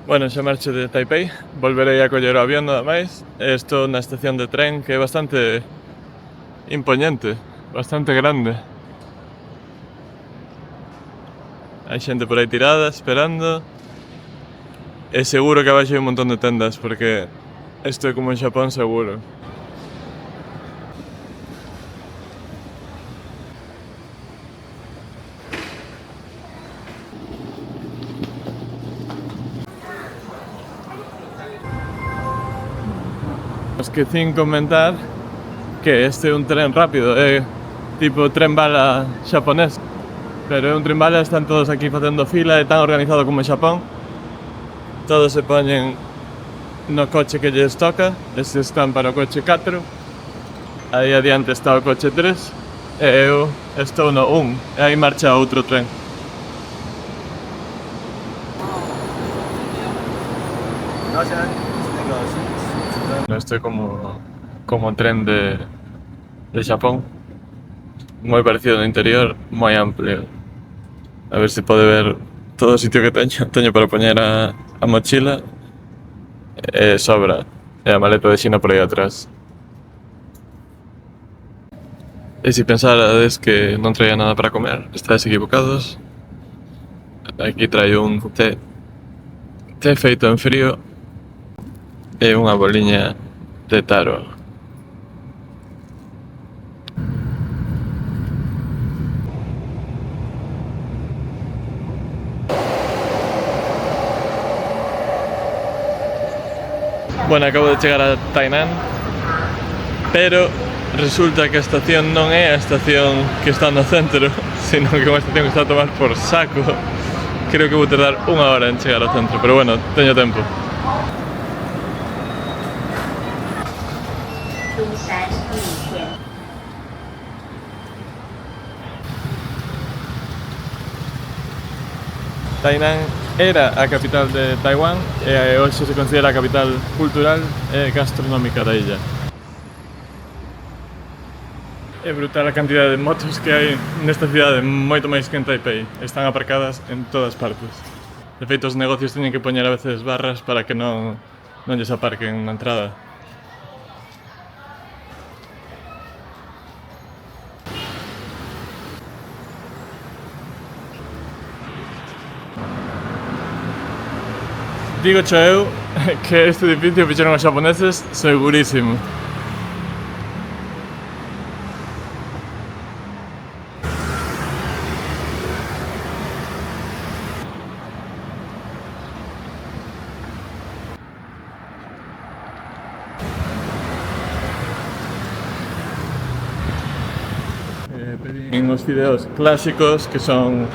Bueno, xa marcho de Taipei, volverei a coller o avión nada máis. Estou na estación de tren que é bastante impoñente, bastante grande. Hai xente por aí tirada, esperando. E seguro que abaixo hai un montón de tendas, porque isto é como en Xapón seguro. Esquecín comentar que este é un tren rápido, é tipo tren bala xaponés. Pero é un tren bala, están todos aquí facendo fila, é tan organizado como en Xapón. Todos se poñen no coche que lles toca, estes están para o coche 4. Aí adiante está o coche 3 e eu estou no 1, e aí marcha outro tren. Isto é como tren de Xapón, moi parecido no interior, moi amplio. A ver se pode ver todo o sitio que teño para poñer a mochila e sobra, e a maleta de Xina por aí atrás. E se pensarades que non traía nada para comer, estáis equivocados. Aquí traio un té feito en frío e unha boliña de taro. Bueno, acabo de chegar a Tainan, pero resulta que a estación non é a estación que está no centro, sino que é unha estación que está a tomar por saco. Creo que vou tardar 1 hora en chegar ao centro, pero bueno, teño tempo. Tainan era a capital de Taiwán e hoxe se considera a capital cultural e gastronómica da illa. É brutal a cantidade de motos que hai nesta cidade, moito máis que en Taipei. Están aparcadas en todas partes. De feito, os negocios teñen que poñer a veces barras para que non lles aparquen na entrada. Digo cho eu que este edificio fixeron os xaponeses segurísimo. En os fideos clásicos que son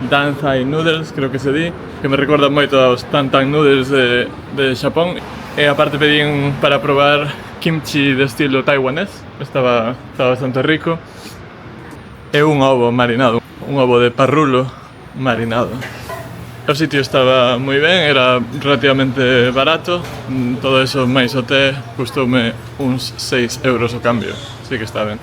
Danzai noodles, creo que se di, que me recordan moito aos Tantan noodles de Xapón. E aparte pedín para probar kimchi de estilo taiwanés, estaba bastante rico. E un ovo marinado, un ovo de parrulo marinado. O sitio estaba moi ben, era relativamente barato, todo eso máis o té custoume uns 6 euros o cambio, así que está ben.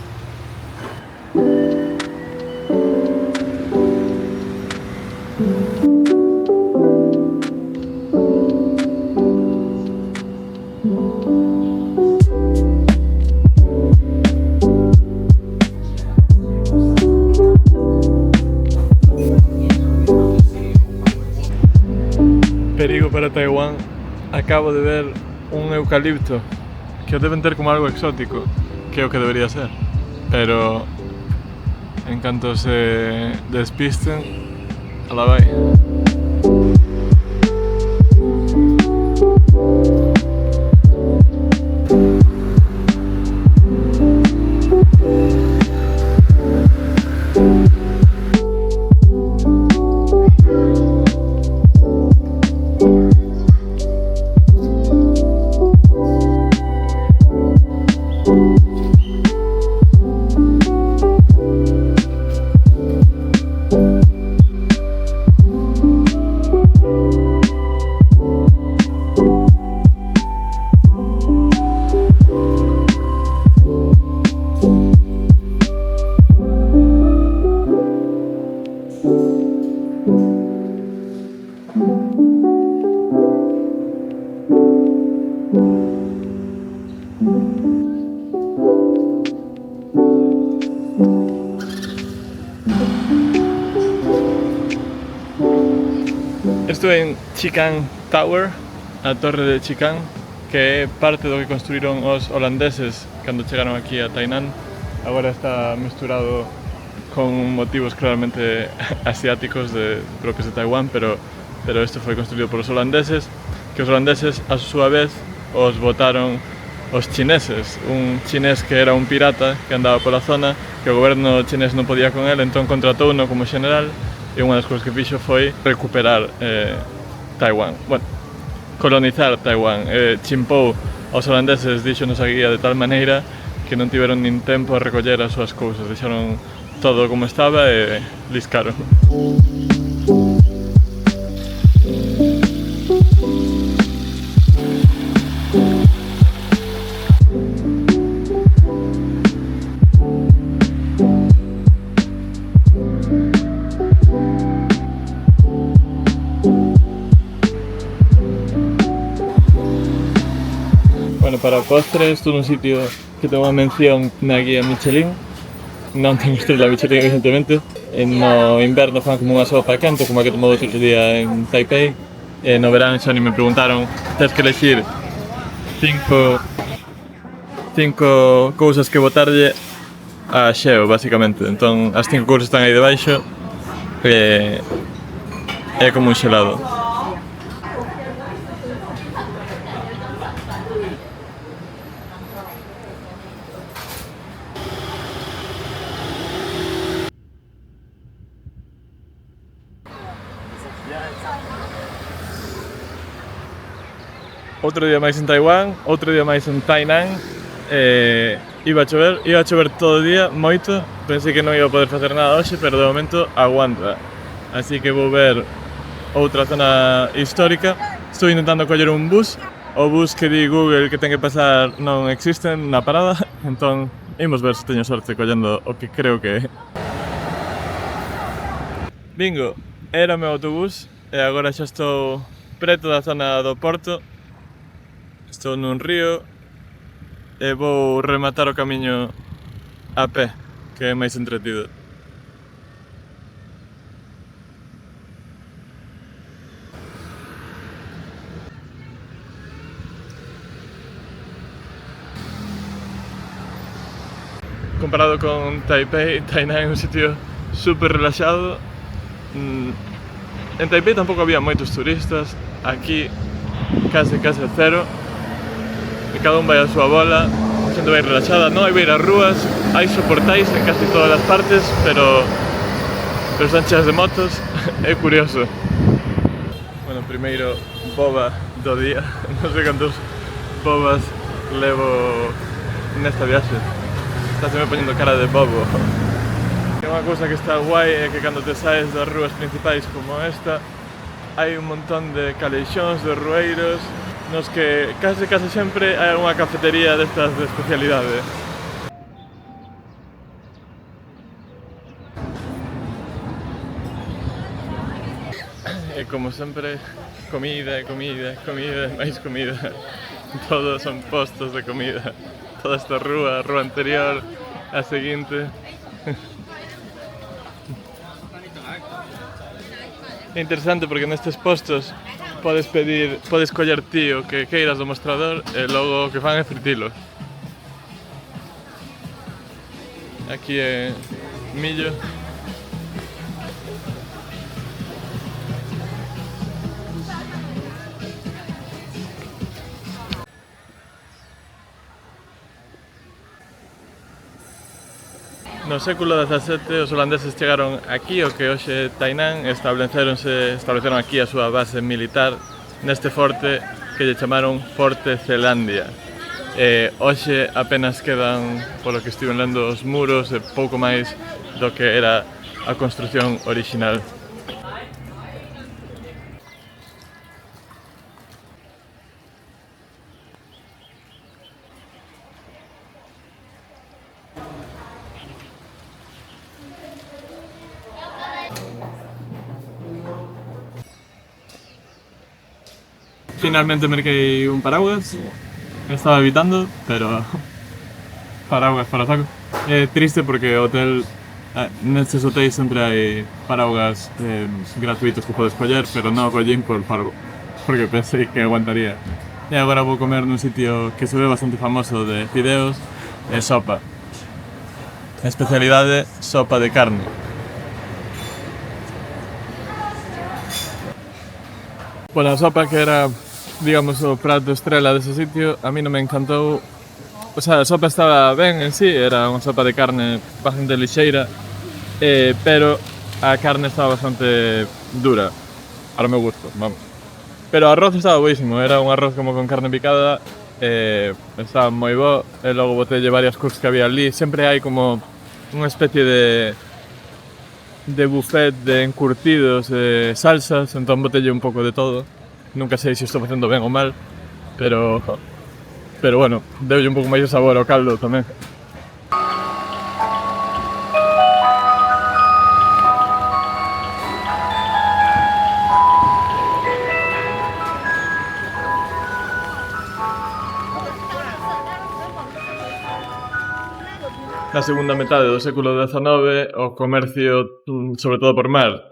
Perigo para Taiwán, acabo de ver un eucalipto que o deben ter como algo exótico, que é o que debería ser, pero en canto se despisten, alá vai. Chikan Tower, a torre de Chikan, que é parte do que construíron os holandeses cando chegaron aquí a Tainan. Agora está misturado con motivos claramente asiáticos propios de Taiwán, pero isto foi construído por os holandeses, que os holandeses a súa vez os botaron os chineses, un chinés que era un pirata que andaba pola zona, que o goberno chinés non podía con él, entón contratou uno como general, e unha das cousas que fixo foi recuperar Taiwán, bueno, colonizar Taiwán. Chimpou aos holandeses, díxonos a guía, de tal maneira que non tiveron nin tempo a recoller as súas cousas, deixaron todo como estaba e liscaron. Bueno, para postre, estou nun sitio que ten unha mención na guía Michelin. Non ten estrela Michelin, evidentemente. No inverno fan como unha sopa quente, como a que tomou outro día en Taipei. No verán xa ni me preguntaron, tens que elegir cinco cousas que botarlle a xeo, basicamente. Entón, as 5 cousas están aí debaixo. É como un xelado. Outro día máis en Taiwán, outro día máis en Tainan. Iba a chover todo o día, moito. Pensei que non iba a poder facer nada hoxe, pero de momento aguanta. Así que vou ver outra zona histórica. Estou intentando coller un bus. O bus que di Google que ten que pasar non existe na parada, entón imos ver se teño sorte collendo o que creo que é. Bingo, era o meu autobús e agora xa estou preto da zona do porto. Estou nun río e vou rematar o camiño a pé, que é máis entretido. Comparado con Taipei, Tainan é un sitio super relaxado. En Taipei tampouco había moitos turistas, aquí case cero. E cada un vai a súa bola, a xente vai relaxada, non hai beiras rúas, hai soportais en casi todas as partes, pero están cheas de motos, é curioso. Bueno, primeiro boba do día, non sei cantos bobas levo nesta viaxe. Está se me poñendo cara de bobo. E unha cousa que está guai é que cando te saes das rúas principais como esta, hai un montón de caleixóns, de rueiros, nos que case sempre hai unha cafetería destas de especialidade. E como sempre, comida, máis comida. Todos son postos de comida. Toda esta rúa, a rúa anterior, a seguinte. É interesante porque nestes postos podes coller ti o que queiras do mostrador e logo o que fan é fritilo. Aquí é millo. No século XVII os holandeses chegaron aquí, o que hoxe é Tainan, e estableceron aquí a súa base militar neste forte que lle chamaron Forte Zelandia. Hoxe apenas quedan, polo que estiven lendo, os muros e pouco máis do que era a construción orixinal. Finalmente merquei un paraguas, estaba evitando, pero paraguas para o saco. É triste porque o hotel, nestes hotéis sempre hai paraguas gratuitos que podes coller, pero non o collín por porque pensei que aguantaría. E agora vou comer nun sitio que se ve bastante famoso de fideos e sopa. A especialidade, sopa de carne. Bueno, a sopa que era, digamos, o prato estrela dese sitio, a mí non me encantou. O sea, a sopa estaba ben en sí, era unha sopa de carne bastante lixeira, pero a carne estaba bastante dura, para o meu gusto, vamos. Pero o arroz estaba boísimo, era un arroz como con carne picada, estaba moi bo, e logo botelle varias cousas que había ali. Sempre hai como unha especie de buffet de encurtidos e salsas, entón botelle un pouco de todo. Nunca sei se estou facendo ben ou mal, pero bueno, deulle un pouco máis de sabor ao caldo tamén. Na segunda metade do século XIX, o comercio, sobre todo por mar,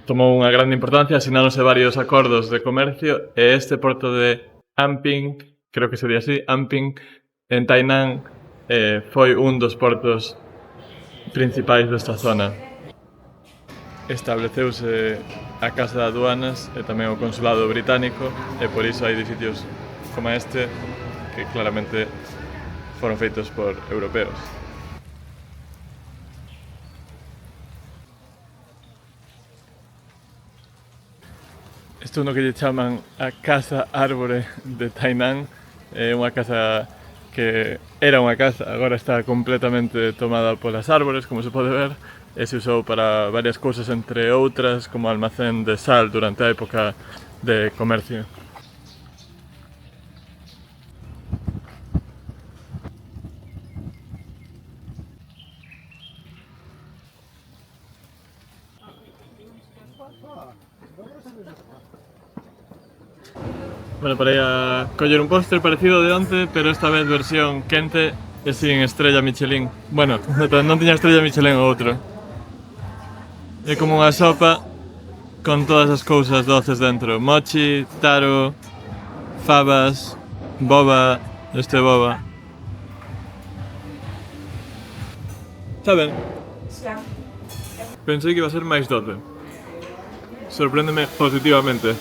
tomou unha grande importancia, asináronse varios acordos de comercio, e este porto de Anping, creo que se di así, Anping, en Tainan, foi un dos portos principais desta zona. Estableceuse a Casa de Aduanas e tamén o Consulado Británico, e por iso hai edificios como este que claramente foron feitos por europeos. Isto é no que lle chaman a Casa Árbore de Tainan. É unha casa que era unha casa, agora está completamente tomada polas árbores, como se pode ver, e se usou para varias cousas, entre outras, como almacén de sal durante a época de comercio. Bueno, para ir a coller un postre parecido de onte, pero esta vez versión quente e sin estrella Michelin. Bueno, non tiña estrella Michelin o outro. É como unha sopa con todas as cousas doces dentro. Mochi, taro, fabas, boba, boba. Está ben. Pensei que iba a ser máis doce. Sorpréndeme positivamente.